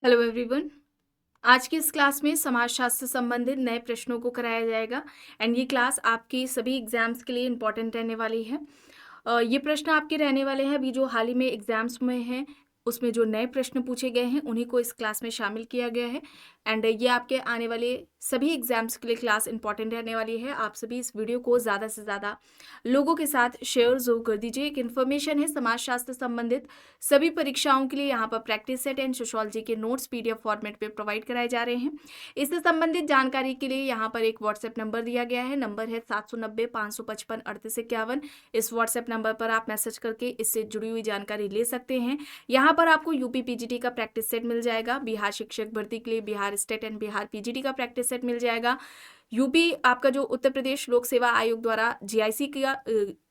Hello everyone. आज की इस क्लास में समाजशास्त्र से संबंधित नए प्रश्नों को कराया जाएगा एंड ये क्लास आपकी सभी एग्जाम्स के लिए इम्पॉर्टेंट रहने वाली है। ये प्रश्न आपके रहने वाले हैं अभी जो हाल ही में एग्जाम्स में हैं, उसमें जो नए प्रश्न पूछे गए हैं उन्हीं को इस क्लास में शामिल किया गया है एंड ये आपके आने वाले सभी एग्जाम्स के लिए क्लास इंपॉर्टेंट रहने वाली है। आप सभी इस वीडियो को ज़्यादा से ज़्यादा लोगों के साथ शेयर जरूर कर दीजिए। एक इन्फॉर्मेशन है समाजशास्त्र संबंधित सभी परीक्षाओं के लिए यहाँ पर प्रैक्टिस सेट एंड सोशोलॉजी के नोट्स पीडीएफ फॉर्मेट पे प्रोवाइड कराए जा रहे हैं। इससे संबंधित जानकारी के लिए यहाँ पर एक व्हाट्सएप नंबर दिया गया है। नंबर है 790-555-3851। इस व्हाट्सएप नंबर पर आप मैसेज करके इससे जुड़ी हुई जानकारी ले सकते हैं। यहाँ पर आपको यूपी पीजीटी का प्रैक्टिस सेट मिल जाएगा, बिहार शिक्षक भर्ती के लिए Bihar state and Bihar PGT का प्रैक्टिस सेट मिल जाएगा। यूपी आपका जो उत्तर प्रदेश लोक सेवा आयोग द्वारा जीआईसी का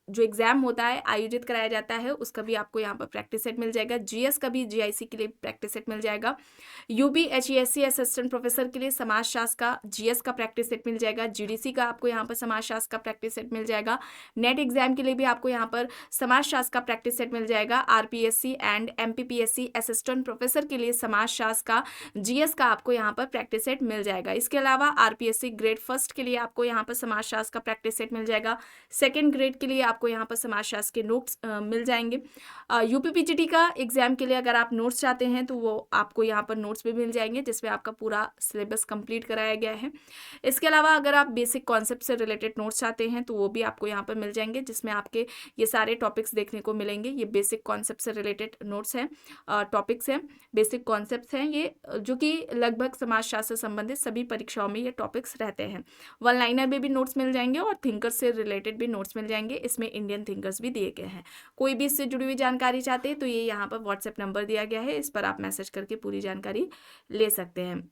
जो एग्जाम होता है आयोजित कराया जाता है उसका भी आपको यहाँ पर प्रैक्टिस सेट मिल जाएगा। जीएस का भी जीआईसी के लिए प्रैक्टिस सेट मिल जाएगा। यूपी एचईएससी असिस्टेंट प्रोफेसर के लिए समाजशास्त्र का जीएस का प्रैक्टिस सेट मिल जाएगा। जीडीसी का आपको यहाँ पर समाजशास्त्र का प्रैक्टिस सेट मिल जाएगा। नेट एग्जाम के लिए भी आपको यहाँ पर समाजशास्त्र का प्रैक्टिस सेट मिल जाएगा। RPSC and MPPSC assistant professor के लिए समाजशास्त्र का जीएस का आपको यहाँ पर प्रैक्टिस सेट मिल जाएगा। इसके अलावा आरपीएससी ग्रेड फर्स्ट के लिए आपको यहाँ पर समाजशास्त्र का प्रैक्टिस सेट मिल जाएगा। सेकेंड ग्रेड के लिए आपको यहाँ पर समाजशास्त्र के नोट्स मिल जाएंगे। यूपी पीजीटी का एग्जाम के लिए अगर आप नोट्स चाहते हैं तो वो आपको यहाँ पर नोट्स भी मिल जाएंगे जिसमें आपका पूरा सिलेबस कंप्लीट कराया गया है। इसके अलावा अगर आप बेसिक कॉन्सेप्ट से रिलेटेड नोट्स चाहते हैं तो वो भी आपको यहाँ पर मिल जाएंगे जिसमें आपके ये सारे टॉपिक्स देखने को मिलेंगे। ये बेसिक कॉन्सेप्ट से रिलेटेड नोट्स हैं, टॉपिक्स हैं, बेसिक कॉन्सेप्ट्स हैं ये, जो कि लगभग समाजशास्त्र से संबंधित सभी परीक्षाओं में ये टॉपिक्स रहते हैं। वन लाइनर में भी नोट्स मिल जाएंगे और थिंकर्स से रिलेटेड भी नोट्स मिल जाएंगे। इसमें इंडियन थिंकर्स भी दिए गए हैं। कोई भी इससे जुड़ी हुई जानकारी चाहते हैं तो ये यहाँ पर व्हाट्सएप नंबर दिया गया है, इस पर आप मैसेज करके पूरी जानकारी ले सकते हैं।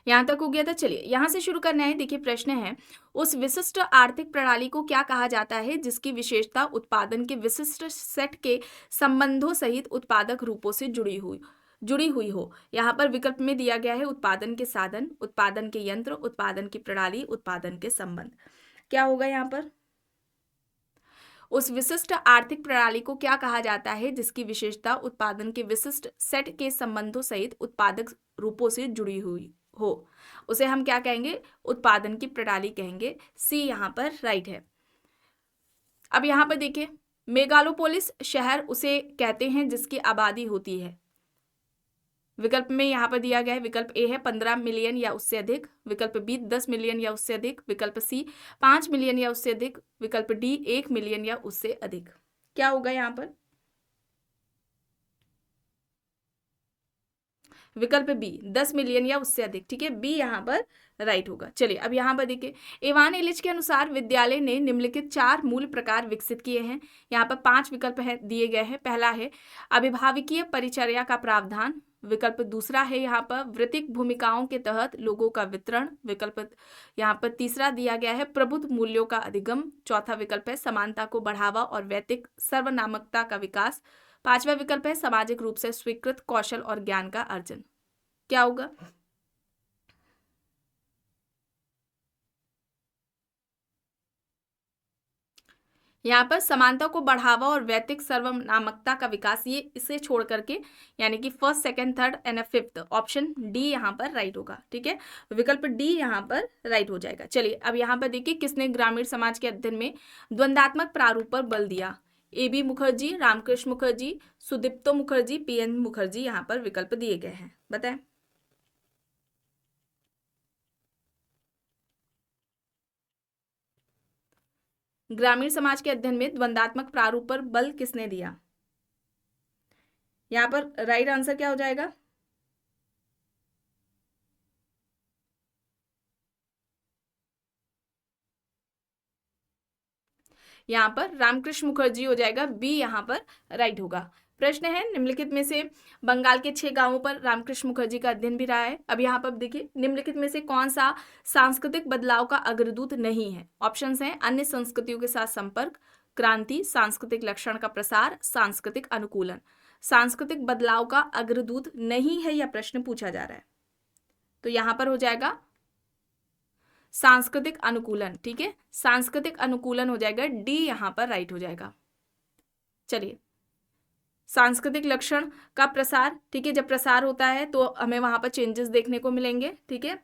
यहाँ तक हो गया था। चलिए यहाँ से शुरू करना है। देखिए प्रश्न है, उस विशिष्ट आर्थिक प्रणाली को क्या कहा जाता है जिसकी विशेषता उत्पादन के विशिष्ट सेट के संबंधों सहित उत्पादक रूपों से जुड़ी हुई हो। यहाँ पर विकल्प में दिया गया है उत्पादन के साधन, उत्पादन के यंत्र, उत्पादन की प्रणाली, उत्पादन के संबंध। क्या होगा यहाँ पर? उस विशिष्ट आर्थिक प्रणाली को क्या कहा जाता है जिसकी विशेषता उत्पादन के विशिष्ट सेट के संबंधों सहित उत्पादक रूपों से जुड़ी हुई हो, उसे हम क्या कहेंगे? उत्पादन की प्रणाली कहेंगे। सी यहाँ पर राइट है। अब यहाँ पर देखिए, मेगालोपोलिस शहर उसे कहते हैं जिसकी आबादी होती है। विकल्प में यहाँ पर दिया गया है, विकल्प ए है 15 मिलियन या उससे अधिक, विकल्प बी 10 मिलियन या उससे अधिक, विकल्प सी 5 मिलियन या उससे अधिक, विकल्प डी 1 मिलियन या उससे अधिक। क्या होगा यहाँ पर? विकल्प बी 10 मिलियन या उससे अधिक। ठीक है, बी यहाँ पर राइट होगा। चलिए अब यहाँ पर देखिए, इवान इलिच के अनुसार विद्यालय ने निम्नलिखित 4 मूल प्रकार विकसित किए हैं। यहाँ पर 5 विकल्प है दिए गए हैं। पहला है अभिभावकीय परिचर्या का प्रावधान, विकल्प दूसरा है यहाँ पर वृत्तिक भूमिकाओं के तहत लोगों का वितरण, विकल्प यहाँ पर तीसरा दिया गया है प्रबुद्ध मूल्यों का अधिगम, चौथा विकल्प है समानता को बढ़ावा और वैयक्तिक सर्वनामकता का विकास, पांचवा विकल्प है सामाजिक रूप से स्वीकृत कौशल और ज्ञान का अर्जन। क्या होगा? यहाँ पर समानता को बढ़ावा और वैयक्तिक सर्वनामकता का विकास, ये इसे छोड़ करके यानी कि first, second, third and fifth option D यहाँ पर राइट होगा। ठीक है, विकल्प डी यहाँ पर राइट हो जाएगा। चलिए अब यहाँ पर देखिए, किसने ग्रामीण समाज के अध्ययन में द्वंदात्मक प्रारूप पर बल दिया? A B Mukherjee, Ramakrishna Mukherjee, Sudipto Mukherjee, P N Mukherjee. यहाँ पर विकल्प दिए गए हैं, बताएं। ग्रामीण समाज के अध्ययन में द्वंदात्मक प्रारूप पर बल किसने दिया? यहाँ पर राइट आंसर क्या हो जाएगा? यहाँ पर रामकृष्ण मुखर्जी हो जाएगा। बी यहाँ पर राइट होगा। प्रश्न है, निम्नलिखित में से बंगाल के 6 गांवों पर रामकृष्ण मुखर्जी का अध्ययन भी रहा है। अब यहाँ पर देखिए, निम्नलिखित में से कौन सा सांस्कृतिक बदलाव का अग्रदूत नहीं है? ऑप्शंस हैं अन्य संस्कृतियों के साथ संपर्क, क्रांति, सांस्कृतिक लक्षण का प्रसार, सांस्कृतिक अनुकूलन। सांस्कृतिक बदलाव का अग्रदूत नहीं है, यह प्रश्न पूछा जा रहा है। तो यहाँ पर हो जाएगा सांस्कृतिक अनुकूलन, ठीक है, सांस्कृतिक अनुकूलन हो जाएगा, डी यहाँ पर राइट हो जाएगा। चलिए, सांस्कृतिक लक्षण का प्रसार, ठीक है, जब प्रसार होता है तो हमें वहां पर चेंजेस देखने को मिलेंगे, ठीक है,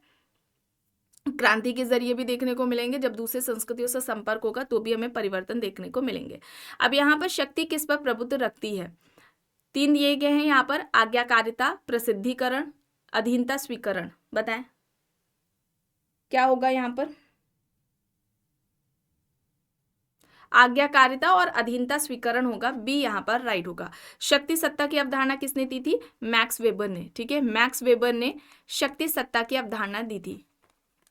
क्रांति के जरिए भी देखने को मिलेंगे, जब दूसरे संस्कृतियों से संपर्क होगा तो भी हमें परिवर्तन देखने को मिलेंगे। अब यहाँ पर शक्ति किस पर प्रभुत्व रखती है, 3 दिए गए हैं यहाँ पर, आज्ञाकारिता, प्रसिद्धीकरण, अधीनता, स्वीकरण, बताएं क्या होगा यहाँ पर। आज्ञाकारिता और अधीनता स्वीकरण होगा, बी यहाँ पर राइट होगा। शक्ति सत्ता की अवधारणा किसने दी थी, मैक्स वेबर ने, ठीक है, मैक्स वेबर ने शक्ति सत्ता की अवधारणा दी थी,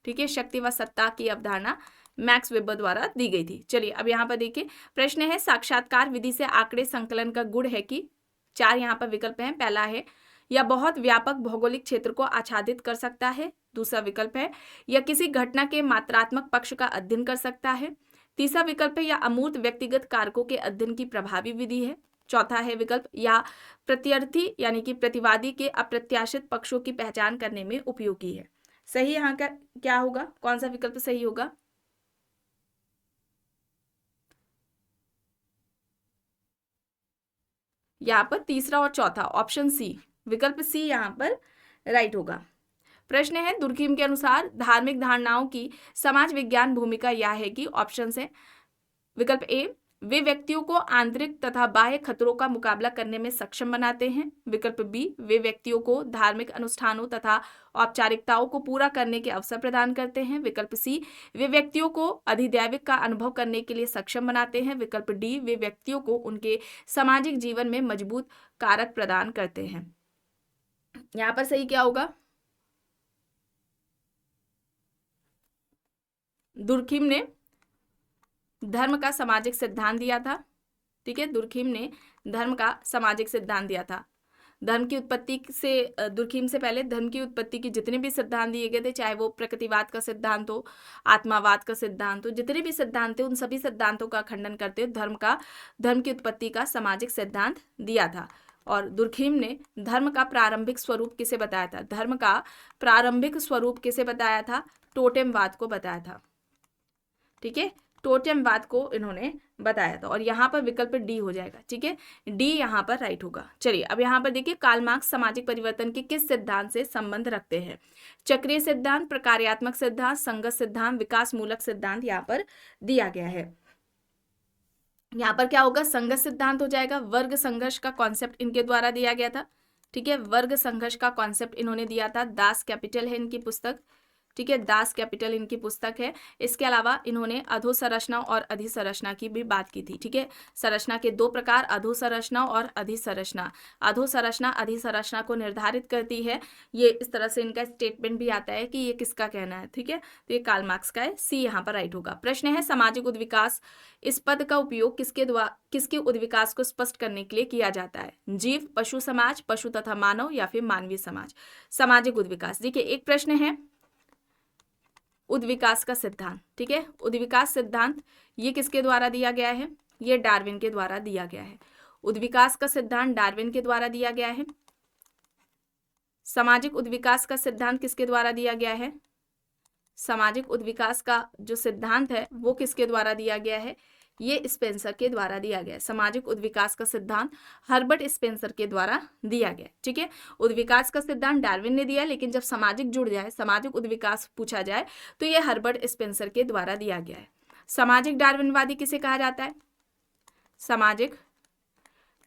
ठीक है, शक्ति व सत्ता की अवधारणा मैक्स वेबर द्वारा दी गई थी। चलिए अब यहाँ पर देखिए, प्रश्न है साक्षात्कार विधि से आंकड़े संकलन का गुण है कि, 4 यहाँ पर विकल्प हैं, पहला है या बहुत व्यापक भौगोलिक क्षेत्र को आच्छादित कर सकता है, दूसरा विकल्प है या किसी घटना के मात्रात्मक पक्ष का अध्ययन कर सकता है, तीसरा विकल्प है या अमूर्त व्यक्तिगत कारकों के अध्ययन की प्रभावी विधि है, चौथा है विकल्प या प्रत्यर्थी यानी कि प्रतिवादी के अप्रत्याशित पक्षों की पहचान करने में उपयोगी है। सही यहाँ का क्या होगा, कौन सा विकल्प सही होगा, यहाँ पर तीसरा और चौथा, ऑप्शन सी, विकल्प सी यहाँ पर राइट होगा। प्रश्न है दुर्खिम के अनुसार धार्मिक धारणाओं की समाज विज्ञान भूमिका यह है कि, ऑप्शन है विकल्प ए, वे व्यक्तियों को आंतरिक तथा बाह्य खतरों का मुकाबला करने में सक्षम बनाते हैं, विकल्प बी, वे व्यक्तियों को धार्मिक अनुष्ठानों तथा औपचारिकताओं को पूरा करने के अवसर प्रदान करते हैं, विकल्प सी, वे व्यक्तियों को अधिदैविक का अनुभव करने के लिए सक्षम बनाते हैं, विकल्प डी, वे व्यक्तियों को उनके सामाजिक जीवन में मजबूत कारक प्रदान करते हैं। यहाँ पर सही क्या होगा, दुर्खिम ने धर्म का सामाजिक सिद्धांत दिया था, ठीक है, दुर्खिम ने धर्म का सामाजिक सिद्धांत दिया था। धर्म की उत्पत्ति से, दुर्खिम से पहले धर्म की उत्पत्ति के जितने भी सिद्धांत दिए गए थे, चाहे वो प्रकृतिवाद का सिद्धांत हो, आत्मावाद का सिद्धांत हो, जितने भी सिद्धांत थे उन सभी सिद्धांतों का खंडन करते हुए धर्म की उत्पत्ति का सामाजिक सिद्धांत दिया था। और दुर्खिम ने धर्म का प्रारंभिक स्वरूप किसे बताया था, धर्म का प्रारंभिक स्वरूप किसे बताया था, टोटेमवाद को बताया था, ठीक है, टोटेमवाद को इन्होंने बताया था, और यहाँ पर विकल्प डी हो जाएगा, ठीक है, डी यहाँ पर राइट होगा। चलिए अब यहाँ पर देखिए, कार्ल मार्क्स सामाजिक परिवर्तन के किस सिद्धांत से संबंध रखते हैं, चक्रीय सिद्धांत, प्रकार्यात्मक सिद्धांत, संगत सिद्धांत, विकास मूलक सिद्धांत यहाँ पर दिया गया है। यहाँ पर क्या होगा, संघर्ष सिद्धांत हो जाएगा, वर्ग संघर्ष का कॉन्सेप्ट इनके द्वारा दिया गया था, ठीक है, वर्ग संघर्ष का कॉन्सेप्ट इन्होंने दिया था, दास कैपिटल है इनकी पुस्तक, ठीक है, दास कैपिटल इनकी पुस्तक है। इसके अलावा इन्होंने अधोसंरचना और अधिसंरचना की भी बात की थी, ठीक है, संरचना के 2 प्रकार, अधोसंरचना और अधिसंरचना। अधोसंरचना अधिसंरचना को निर्धारित करती है, ये इस तरह से इनका स्टेटमेंट भी आता है कि ये किसका कहना है, ठीक है, तो ये कार्ल मार्क्स का है, सी यहाँ पर राइट होगा। प्रश्न है सामाजिक उद्विकास, इस पद का उपयोग किसके उद्विकास को स्पष्ट करने के लिए किया जाता है, जीव, पशु समाज, पशु तथा मानव, या फिर मानवीय समाज। सामाजिक उद्विकास, देखिए एक प्रश्न है उद्विकास का सिद्धांत, ठीक है, उद्विकास सिद्धांत ये किसके द्वारा दिया गया है, ये डार्विन के द्वारा दिया गया है, उद्विकास का सिद्धांत डार्विन के द्वारा दिया गया है। सामाजिक उद्विकास का सिद्धांत किसके द्वारा दिया गया है, सामाजिक उद्विकास का जो सिद्धांत है वो किसके द्वारा दिया गया है, ये स्पेंसर के द्वारा दिया गया है। सामाजिक उद्विकास का सिद्धांत हर्बर्ट स्पेंसर के द्वारा दिया गया, ठीक है, उद्विकास का सिद्धांत डार्विन ने दिया, लेकिन जब सामाजिक जुड़ जाए, सामाजिक उद्विकास पूछा जाए तो ये हर्बर्ट स्पेंसर के द्वारा दिया गया है। सामाजिक डार्विनवादी किसे कहा जाता है, सामाजिक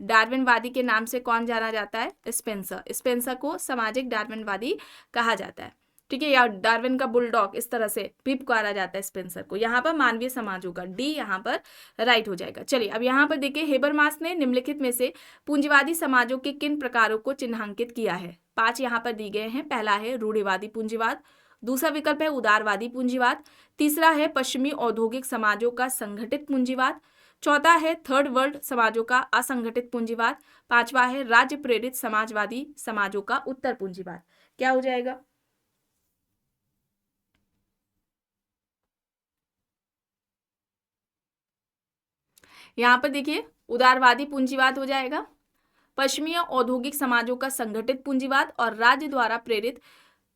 डार्विनवादी के नाम से कौन जाना जाता है, स्पेंसर, स्पेंसर को सामाजिक डार्विनवादी कहा जाता है, ठीक है, या डार्विन का बुलडॉग इस तरह से भी पुकारा जाता है स्पेंसर को। यहाँ पर मानवीय समाज होगा, डी यहाँ पर राइट हो जाएगा। चलिए अब यहाँ पर देखिए, हेबरमास ने निम्नलिखित में से पूंजीवादी समाजों के किन प्रकारों को चिन्हांकित किया है, 5 यहाँ पर दी गए हैं। पहला है रूढ़िवादी पूंजीवाद, दूसरा विकल्प है उदारवादी पूंजीवाद, तीसरा है पश्चिमी औद्योगिक समाजों का संगठित पूंजीवाद, चौथा है थर्ड वर्ल्ड समाजों का असंगठित पूंजीवाद, पांचवा है राज्य प्रेरित समाजवादी समाजों का उत्तर पूंजीवाद। क्या हो जाएगा, यहाँ पर देखिए उदारवादी पूंजीवाद हो जाएगा, पश्चिमी औद्योगिक समाजों का संगठित पूंजीवाद और राज्य द्वारा प्रेरित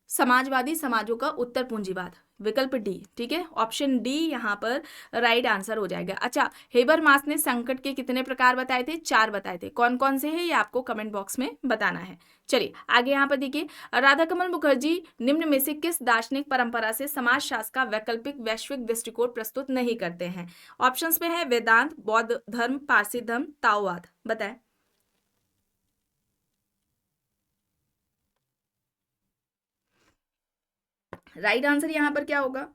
समाजवादी समाजों का उत्तर पूंजीवाद। विकल्प डी, ठीक है, ऑप्शन डी यहाँ पर राइट आंसर हो जाएगा। अच्छा, हेबरमास ने संकट के कितने प्रकार बताए थे? 4 बताए थे। कौन कौन से हैं ये आपको कमेंट बॉक्स में बताना है। चलिए आगे यहाँ पर देखिए, राधाकमल मुखर्जी निम्न में से किस दार्शनिक परंपरा से समाजशास्त्र का वैकल्पिक वैश्विक दृष्टिकोण प्रस्तुत नहीं करते हैं? ऑप्शंस में है वेदांत, बौद्ध धर्म, पारसी धर्म, ताओवाद। बताएं। राइट आंसर यहाँ पर क्या होगा?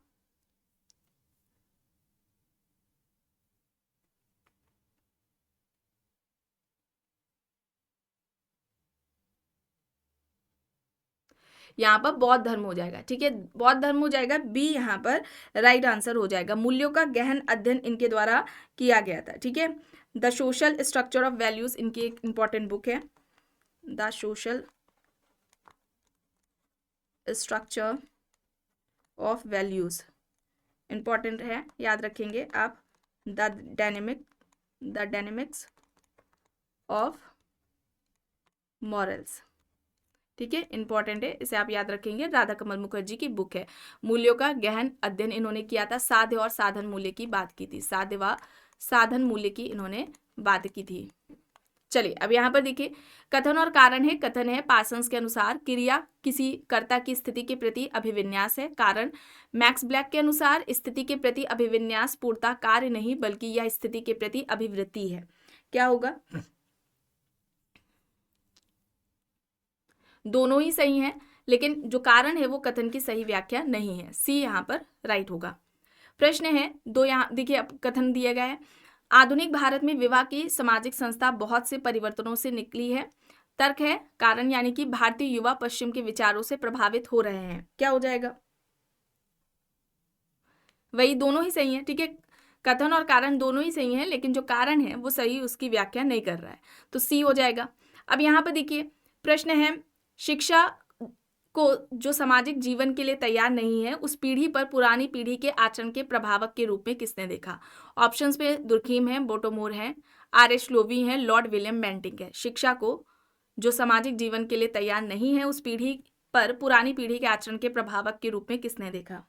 यहाँ पर बौद्ध धर्म हो जाएगा, ठीक है, बौद्ध धर्म हो जाएगा। बी यहाँ पर राइट आंसर हो जाएगा। मूल्यों का गहन अध्ययन इनके द्वारा किया गया था, ठीक है। The social structure of values इनकी एक इंपॉर्टेंट बुक है, the social structure of values, important है, याद रखेंगे आप। द डायनेमिक्स ऑफ मॉरल्स, ठीक है, इंपॉर्टेंट है, इसे आप याद रखेंगे। राधाकमल मुखर्जी की बुक है। मूल्यों का गहन अध्ययन इन्होंने किया था, साध्य और साधन मूल्य की बात की थी, साध्य व साधन मूल्य की इन्होंने बात की थी। चलिए अब यहाँ पर देखिए, कथन और कारण है। कथन है पार्सन्स के अनुसार क्रिया किसी कर्ता की स्थिति के प्रति अभिविन्यास है। कारण मैक्स ब्लैक के अनुसार स्थिति के प्रति अभिविन्यास पूर्णतः कार्य नहीं बल्कि यह स्थिति के प्रति अभिवृत्ति है। क्या होगा? दोनों ही सही हैं, लेकिन जो कारण है वो कथन की सही व्याख्या नहीं है। सी यहाँ पर राइट होगा। प्रश्न है दो, यहाँ देखिए अब कथन दिया गया है, आधुनिक भारत में विवाह की सामाजिक संस्था बहुत से परिवर्तनों से निकली है। तर्क है कारण यानी कि भारतीय युवा पश्चिम के विचारों से प्रभावित हो रहे हैं। क्या हो जाएगा? वही, दोनों ही सही है, ठीक है, कथन और कारण दोनों ही सही है, लेकिन जो कारण है वो सही उसकी व्याख्या नहीं कर रहा है, तो सी हो जाएगा। अब यहाँ पर देखिए प्रश्न है, शिक्षा को जो सामाजिक जीवन के लिए तैयार नहीं है उस पीढ़ी पर पुरानी पीढ़ी के आचरण के प्रभावक के रूप में किसने देखा? ऑप्शंस पे दुर्खीम है, बोटोमोर है, आर.एस. लोवी है, लॉर्ड विलियम बेंटिंक है। शिक्षा को जो सामाजिक जीवन के लिए तैयार नहीं है उस पीढ़ी पर पुरानी पीढ़ी के आचरण के प्रभावक के रूप में किसने देखा?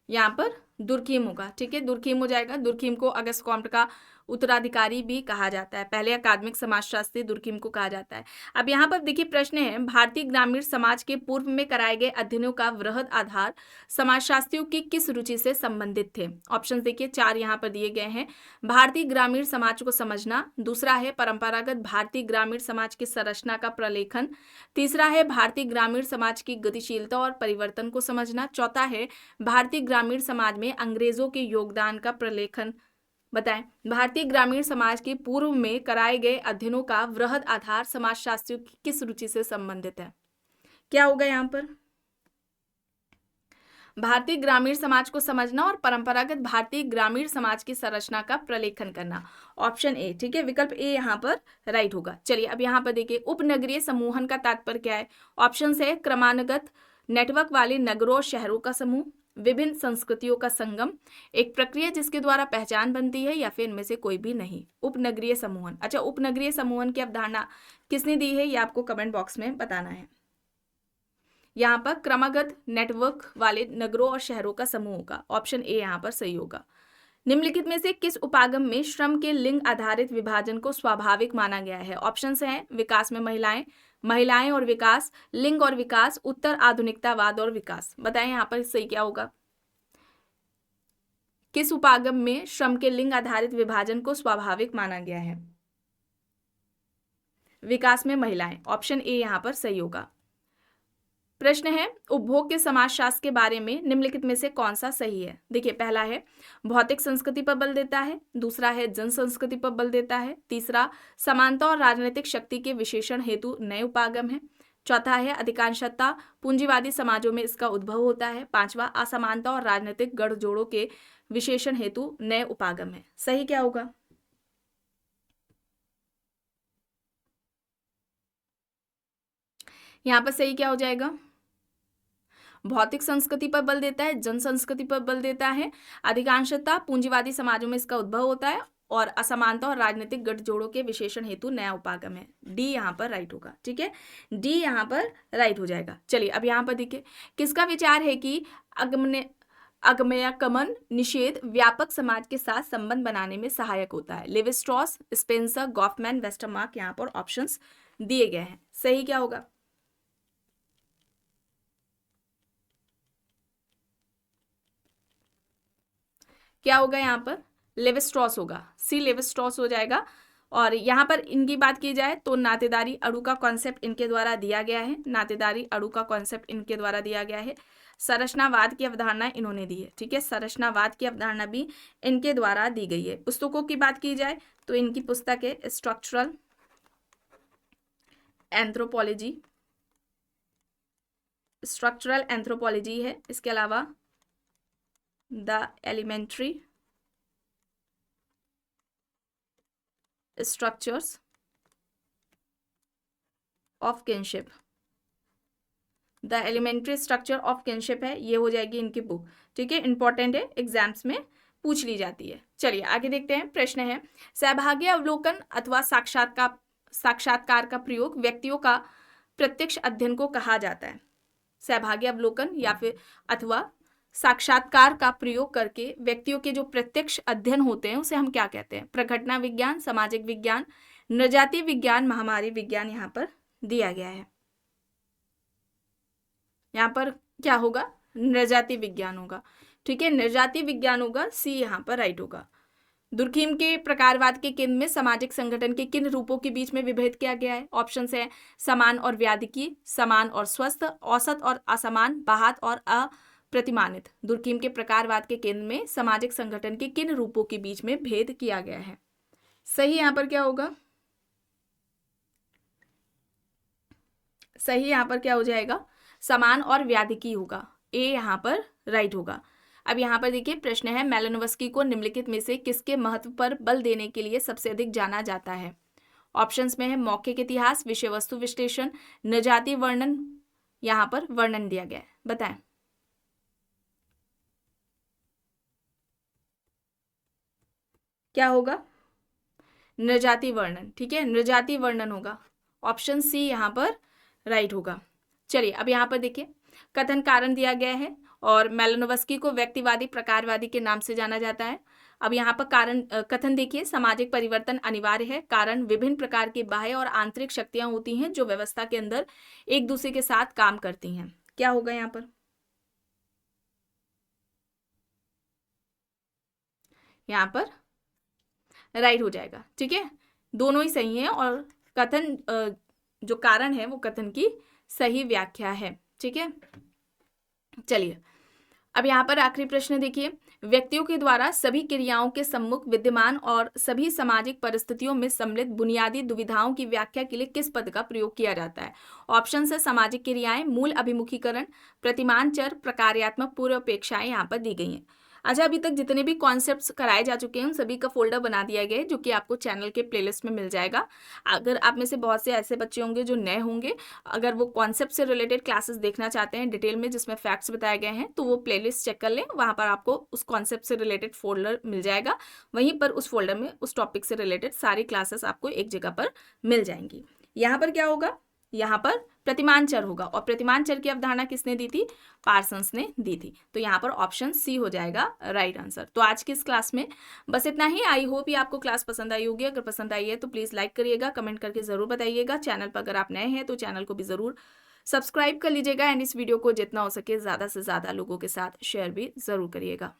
यहाँ पर दुर्खीम होगा, ठीक है, दुर्खीम हो जाएगा। दुर्खीम को अगस्त कॉम्ट का उत्तराधिकारी भी कहा जाता है, पहले अकादमिक समाजशास्त्री दुर्खीम को कहा जाता है। अब यहाँ पर देखिए प्रश्न है, भारतीय ग्रामीण समाज के पूर्व में कराए गए अध्ययनों का वृहद आधार समाजशास्त्रियों की किस रुचि से संबंधित थे? ऑप्शन देखिए 4 यहाँ पर दिए गए हैं। भारतीय ग्रामीण समाज को समझना, दूसरा है परंपरागत भारतीय ग्रामीण समाज की संरचना का प्रलेखन, तीसरा है भारतीय ग्रामीण समाज की गतिशीलता और परिवर्तन को समझना, चौथा है भारतीय ग्रामीण समाज में अंग्रेजों के योगदान का प्रलेखन। बताएं, भारतीय ग्रामीण समाज के पूर्व में कराए गए अध्ययनों का वृहद आधार समाजशास्त्रियों की किस रुचि से संबंधित है? क्या होगा यहाँ पर? भारतीय ग्रामीण समाज को समझना और परंपरागत भारतीय ग्रामीण समाज की संरचना का प्रलेखन करना, ऑप्शन ए, ठीक है, विकल्प ए यहाँ पर राइट होगा। चलिए अब यहाँ पर देखिए, उपनगरीय समूहन का तात्पर्य क्या है? ऑप्शन है क्रमानुगत नेटवर्क वाले नगरों और शहरों का समूह, विभिन्न संस्कृतियों का संगम, एक प्रक्रिया जिसके द्वारा पहचान बनती है, या फिर इनमें से कोई भी नहीं। उपनगरीय समूहन, अच्छा, उपनगरीय समूहन की अवधारणा किसने दी है ये आपको कमेंट बॉक्स में बताना है। यहाँ पर क्रमागत नेटवर्क वाले नगरों और शहरों का समूह होगा, ऑप्शन ए यहाँ पर सही होगा। निम्नलिखित में से किस उपागम में श्रम के लिंग आधारित विभाजन को स्वाभाविक माना गया है? ऑप्शंस हैं विकास में महिलाएं, महिलाएं और विकास, लिंग और विकास, उत्तर आधुनिकतावाद और विकास। बताएं यहाँ पर सही क्या होगा? किस उपागम में श्रम के लिंग आधारित विभाजन को स्वाभाविक माना गया है? विकास में महिलाएं, ऑप्शन ए यहाँ पर सही होगा। प्रश्न है, उपभोग के समाजशास्त्र के बारे में निम्नलिखित में से कौन सा सही है? देखिए पहला है भौतिक संस्कृति पर बल देता है, दूसरा है जन संस्कृति पर बल देता है, तीसरा समानता और राजनीतिक शक्ति के विशेषण हेतु नए उपागम है, चौथा है अधिकांशतः पूंजीवादी समाजों में इसका उद्भव होता है, पांचवा असमानता और राजनीतिक गठजोड़ों के विशेषण हेतु नए उपागम है। सही क्या होगा? यहाँ पर सही क्या हो जाएगा? भौतिक संस्कृति पर बल देता है, जन संस्कृति पर बल देता है, अधिकांशतः पूंजीवादी समाजों में इसका उद्भव होता है, और असमानता और राजनीतिक गठजोड़ों के विशेषण हेतु नया उपागम है। डी यहाँ पर राइट होगा। ठीक है, डी यहाँ पर राइट हो जाएगा। चलिए अब यहाँ पर देखिए किसका विचार है कि अगमयाकमन निषेध व्यापक समाज के साथ संबंध बनाने में सहायक होता है। Levi Strauss, Spencer, Goffman, Westermarck यहाँ पर ऑप्शंस दिए गए हैं। सही क्या होगा? क्या होगा यहाँ पर? लेवी स्ट्रॉस होगा। सी लेवी स्ट्रॉस हो जाएगा। और यहाँ पर इनकी बात की जाए तो नातेदारी अणु का कॉन्सेप्ट इनके द्वारा दिया गया है। नातेदारी अणु का कॉन्सेप्ट इनके द्वारा दिया गया है। संरचनावाद की अवधारणा इन्होंने दी है। ठीक है, संरचनावाद की अवधारणा भी इनके द्वारा दी गई है। पुस्तकों की बात की जाए तो इनकी पुस्तक है स्ट्रक्चरल एंथ्रोपोलॉजी, स्ट्रक्चरल एंथ्रोपोलॉजी है। इसके अलावा the elementary structures of kinship, the elementary structure of kinship है, ये हो जाएगी इनकी बुक। ठीक है, इंपॉर्टेंट है, एग्जाम्स में पूछ ली जाती है। चलिए आगे देखते हैं। प्रश्न है सहभागी अवलोकन अथवा साक्षात्कार का प्रयोग व्यक्तियों का प्रत्यक्ष अध्ययन को कहा जाता है। सहभागी अवलोकन या फिर अथवा साक्षात्कार का प्रयोग करके व्यक्तियों के जो प्रत्यक्ष अध्ययन होते हैं उसे हम क्या कहते हैं? प्रघटना विज्ञान, सामाजिक विज्ञान, नृजाति विज्ञान, महामारी विज्ञान यहाँ पर दिया गया है। यहाँ पर क्या होगा? नृजाति विज्ञान होगा। ठीक है, नृजाति विज्ञान होगा। सी यहाँ पर राइट होगा। दुर्खीम के प्रकारवाद के केंद्र में सामाजिक संगठन के किन रूपों के बीच में विभेद किया गया है? ऑप्शंस है समान और व्याधिकी, समान और स्वस्थ, औसत और असमान, बाहत और अप्रतिमानित। दुर्खीम के प्रकारवाद के केंद्र में सामाजिक संगठन के किन रूपों के बीच में भेद किया गया है? सही यहाँ पर क्या होगा? सही यहाँ पर क्या हो जाएगा? समान और व्याधिकी होगा। ए यहाँ पर राइट होगा। अब यहाँ पर देखिए प्रश्न है मेलानोव्स्की को निम्नलिखित में से किसके महत्व पर बल देने के लिए सबसे अधिक जाना जाता है? ऑप्शंस में है मौखिक इतिहास, विषय वस्तु विश्लेषण, नृजाति वर्णन, यहाँ पर वर्णन दिया गया है। बताएं क्या होगा? नृजाति वर्णन। ठीक है, नृजाति वर्णन होगा। ऑप्शन सी यहाँ पर राइट होगा। चलिए अब यहाँ पर देखिए कथन कारण दिया गया है और मेलानोव्स्की को व्यक्तिवादी प्रकारवादी के नाम से जाना जाता है। अब यहाँ पर कारण कथन देखिए सामाजिक परिवर्तन अनिवार्य है, कारण विभिन्न प्रकार की बाह्य और आंतरिक शक्तियां होती हैं जो व्यवस्था के अंदर एक दूसरे के साथ काम करती हैं। क्या होगा यहाँ पर? यहाँ पर राइट हो जाएगा। ठीक है, दोनों ही सही हैं और कथन जो कारण है वो कथन की सही व्याख्या है। ठीक है, चलिए अब यहाँ पर आखिरी प्रश्न देखिए व्यक्तियों के द्वारा सभी क्रियाओं के सम्मुख विद्यमान और सभी सामाजिक परिस्थितियों में सम्मिलित बुनियादी दुविधाओं की व्याख्या के लिए किस पद का प्रयोग किया जाता है? ऑप्शन है सामाजिक क्रियाएं, मूल अभिमुखीकरण, प्रतिमान चर, प्रकार्यात्मक पूर्वापेक्षाएं यहाँ पर दी गई हैं। अच्छा, अभी तक जितने भी कॉन्सेप्ट्स कराए जा चुके हैं उन सभी का फोल्डर बना दिया गया है जो कि आपको चैनल के प्लेलिस्ट में मिल जाएगा। अगर आप में से बहुत से ऐसे बच्चे होंगे जो नए होंगे, अगर वो कॉन्सेप्ट से रिलेटेड क्लासेस देखना चाहते हैं डिटेल में जिसमें फैक्ट्स बताए गए हैं, तो वो प्लेलिस्ट चेक कर लें। वहाँ पर आपको उस कॉन्सेप्ट से रिलेटेड फोल्डर मिल जाएगा। वहीं पर उस फोल्डर में उस टॉपिक से रिलेटेड सारी क्लासेस आपको एक जगह पर मिल जाएंगी। यहाँ पर क्या होगा? यहाँ पर प्रतिमान चर होगा और प्रतिमान चर की अवधारणा किसने दी थी? पार्सन्स ने दी थी। तो यहाँ पर ऑप्शन सी हो जाएगा राइट आंसर। तो आज की इस क्लास में बस इतना ही। आई होप ये आपको क्लास पसंद आई होगी। अगर पसंद आई है तो प्लीज़ लाइक करिएगा, कमेंट करके ज़रूर बताइएगा। चैनल पर अगर आप नए हैं तो चैनल को भी ज़रूर सब्सक्राइब कर लीजिएगा एंड इस वीडियो को जितना हो सके ज़्यादा से ज़्यादा लोगों के साथ शेयर भी ज़रूर करिएगा।